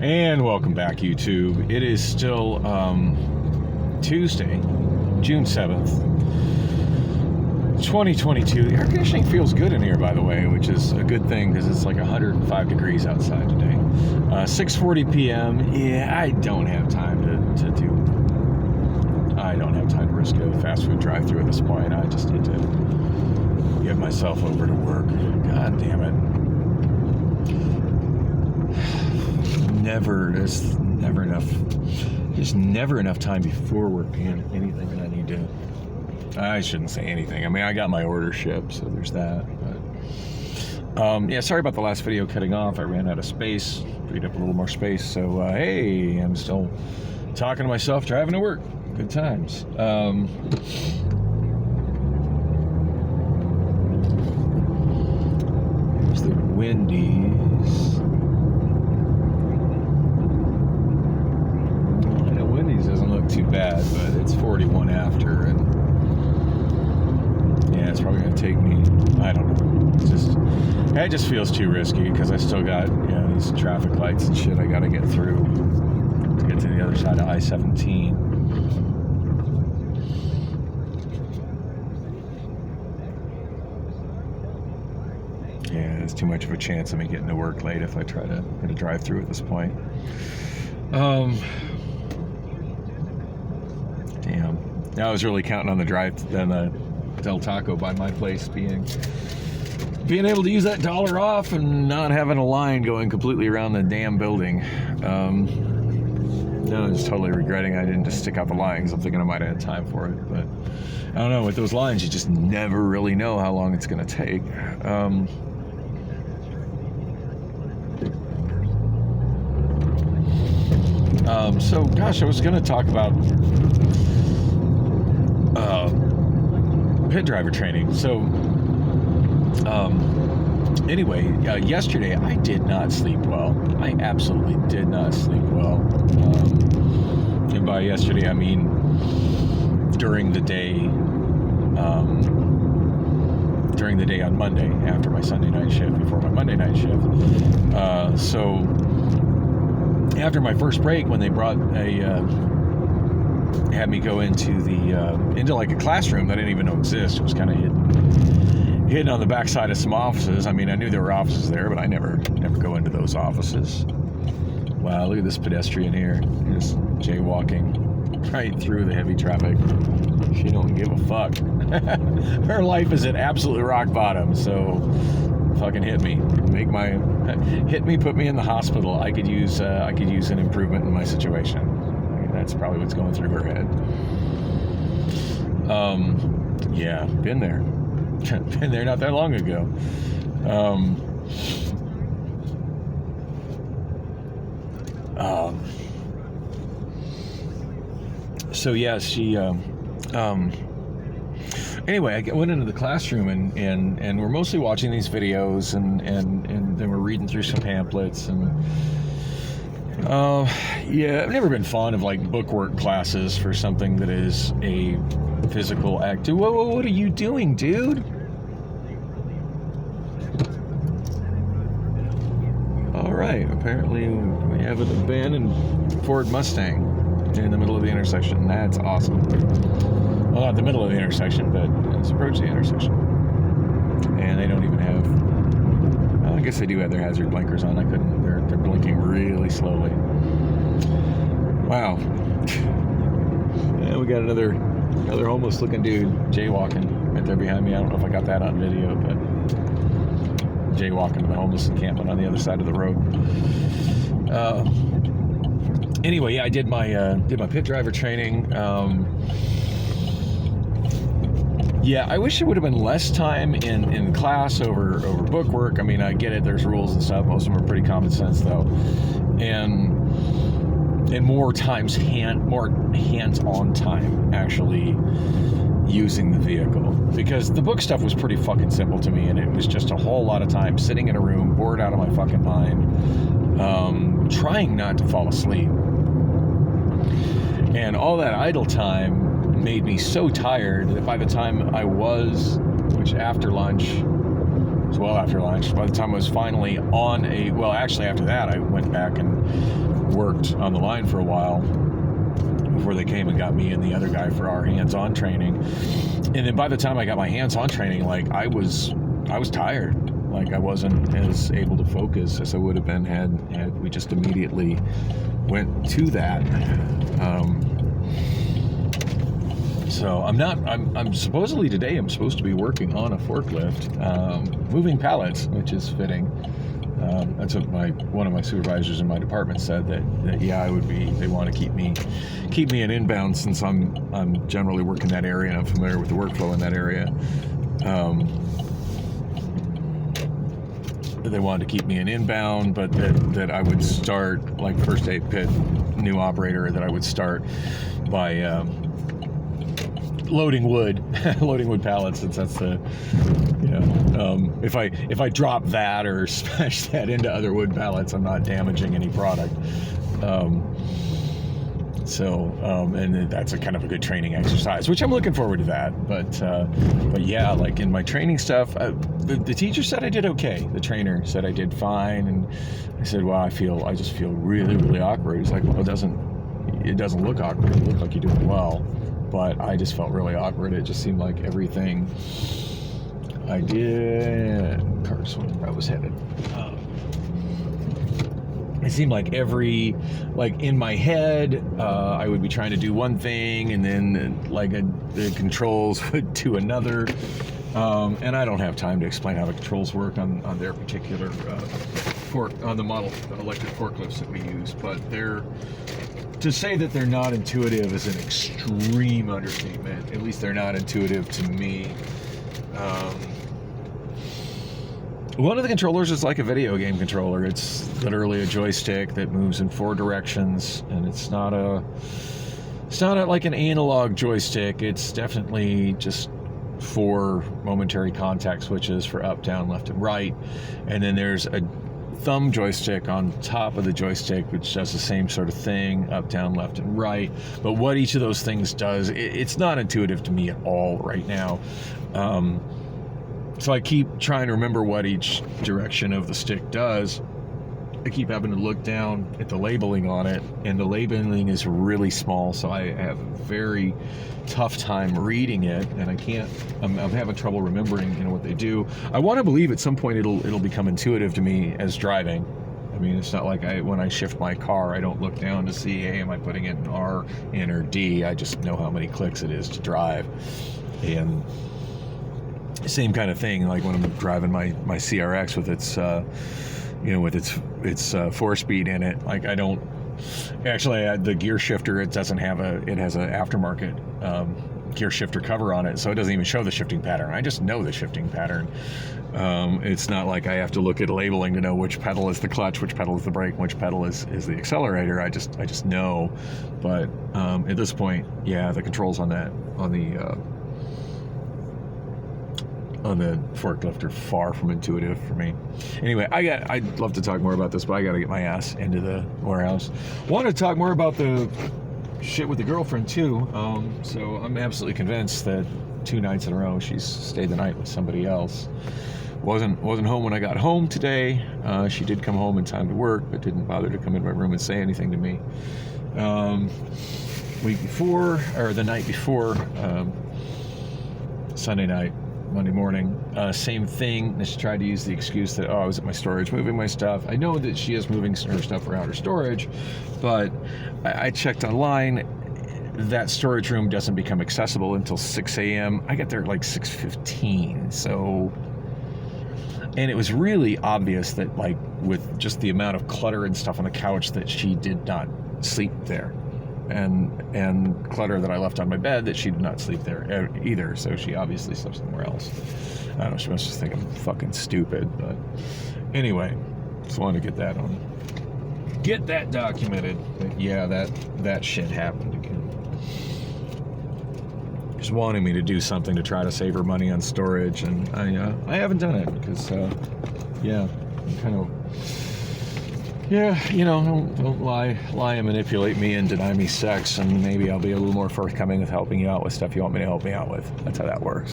And welcome back, YouTube. It is still Tuesday, June 7th, 2022. The air conditioning feels good in here, by the way, which is a good thing because it's like 105 degrees outside today. 6:40 p.m. Yeah, I don't have time I don't have time to risk a fast food drive-thru at this point. I just need to get myself over to work. God damn it. There's never enough time before work being anything that I need to. I shouldn't say anything. I mean, I got my order shipped, so there's that. But yeah, sorry about the last video cutting off. I ran out of space, freed up a little more space. So hey, I'm still talking to myself, driving to work. Good times. Here's the Wendy's. Doesn't look too bad, but it's 41 after, and yeah, it's probably gonna take me, I don't know, it just feels too risky because I still got, these traffic lights and shit I gotta get through to get to the other side of I-17. Yeah, there's too much of a chance of me getting to work late if I try to get a drive through at this point. Damn. I was really counting on the Del Taco by my place being able to use that $1 off and not having a line going completely around the damn building. No, I'm just totally regretting I didn't just stick out the lines. I'm thinking I might have had time for it, but I don't know. With those lines, you just never really know how long it's going to take. So, gosh, I was going to talk about pit driver training. So, anyway, yesterday I did not sleep well. I absolutely did not sleep well. And by yesterday, I mean during the day on Monday, after my Sunday night shift, before my Monday night shift. So after my first break, when they had me go into like a classroom that I didn't even know existed. It was kind of hidden on the backside of some offices. I mean, I knew there were offices there, but I never go into those offices. Wow, look at this pedestrian here, just jaywalking right through the heavy traffic. She don't give a fuck. Her life is at absolute rock bottom, so fucking hit me, put me in the hospital. I could use an improvement in my situation. I mean, that's probably what's going through her head. Yeah, been there not that long ago. So yeah, she anyway, I went into the classroom and we're mostly watching these videos and then we're reading through some pamphlets and yeah, I've never been fond of like bookwork classes for something that is a physical act. Whoa, what are you doing, dude? All right, apparently we have an abandoned Ford Mustang in the middle of the intersection. That's awesome. Well, not the middle of the intersection, but let's approach the intersection. And they don't even have, well, I guess they do have their hazard blinkers on. They're blinking really slowly. Wow. And we got another homeless looking dude jaywalking right there behind me. I don't know if I got that on video, but jaywalking to the homeless encampment on the other side of the road. Anyway, yeah, I did my pit driver training. Yeah, I wish it would have been less time in class over bookwork. I mean, I get it, there's rules and stuff. Most of them are pretty common sense, though. And more hands-on time actually using the vehicle. Because the book stuff was pretty fucking simple to me, and it was just a whole lot of time sitting in a room, bored out of my fucking mind, trying not to fall asleep. And all that idle time made me so tired that by the time I was, which after lunch, was well after lunch. By the time I was finally on actually after that, I went back and worked on the line for a while before they came and got me and the other guy for our hands-on training. And then by the time I got my hands-on training, like I was tired. Like I wasn't as able to focus as I would have been had we just immediately went to that. So I'm supposedly today I'm supposed to be working on a forklift, moving pallets, which is fitting. That's what one of my supervisors in my department said that yeah, I would be. They want to keep me in inbound since I'm generally working that area and I'm familiar with the workflow in that area. They wanted to keep me in inbound, but that I would start like first aid pit new operator. That I would start by loading wood pallets, since that's the if I drop that or smash that into other wood pallets, I'm not damaging any product. And that's a kind of a good training exercise, which I'm looking forward to that. But yeah, like in my training stuff, the teacher said I did okay. The trainer said I did fine, and I said, well, I just feel really, really awkward. He's like, well, it doesn't look awkward. It looked like you're doing well, but I just felt really awkward. It just seemed like everything I did, cars where I was headed. It seemed like in my head, I would be trying to do one thing, and then the controls would do another. And I don't have time to explain how the controls work on their particular on the model electric forklifts that we use. But to say that they're not intuitive is an extreme understatement. At least they're not intuitive to me. One of the controllers is like a video game controller. It's literally a joystick that moves in 4 directions, and it's not like an analog joystick. It's definitely just 4 momentary contact switches for up, down, left, and right. And then there's a thumb joystick on top of the joystick, which does the same sort of thing, up, down, left, and right. But what each of those things does, it's not intuitive to me at all right now. So I keep trying to remember what each direction of the stick does. I keep having to look down at the labeling on it, and the labeling is really small, so I have a very tough time reading it, and I'm having trouble remembering, what they do. I want to believe at some point it'll become intuitive to me as driving. I mean, it's not like when I shift my car, I don't look down to see, hey, am I putting it in R, N, or D? I just know how many clicks it is to drive. And same kind of thing, like when I'm driving my CRX with its with its 4-speed in it. Like I don't actually the gear shifter, it has an aftermarket gear shifter cover on it, so it doesn't even show the shifting pattern. I just know the shifting pattern. It's not like I have to look at labeling to know which pedal is the clutch, which pedal is the brake, which pedal is the accelerator. I just know. But at this point, yeah, the controls on the forklift are far from intuitive for me. Anyway, I'd love to talk more about this, but I got to get my ass into the warehouse. Want to talk more about the shit with the girlfriend too. So I'm absolutely convinced that 2 nights in a row she's stayed the night with somebody else. Wasn't home when I got home today. She did come home in time to work, but didn't bother to come into my room and say anything to me. The night before, Sunday night, Monday morning, same thing. She tried to use the excuse that, I was at my storage moving my stuff. I know that she is moving her stuff around her storage, but I checked online. That storage room doesn't become accessible until 6 a.m. I got there at like 6:15. So, and it was really obvious that, like, with just the amount of clutter and stuff on the couch, that she did not sleep there. And clutter that I left on my bed, that she did not sleep there either. So she obviously slept somewhere else. I don't know, she must just think I'm fucking stupid. But anyway, just wanted to get that documented. But yeah, that shit happened again. Just wanting me to do something to try to save her money on storage, and I haven't done it because I'm kind of. Yeah, don't lie and manipulate me and deny me sex, and maybe I'll be a little more forthcoming with helping you out with stuff you want me to help me out with. That's how that works.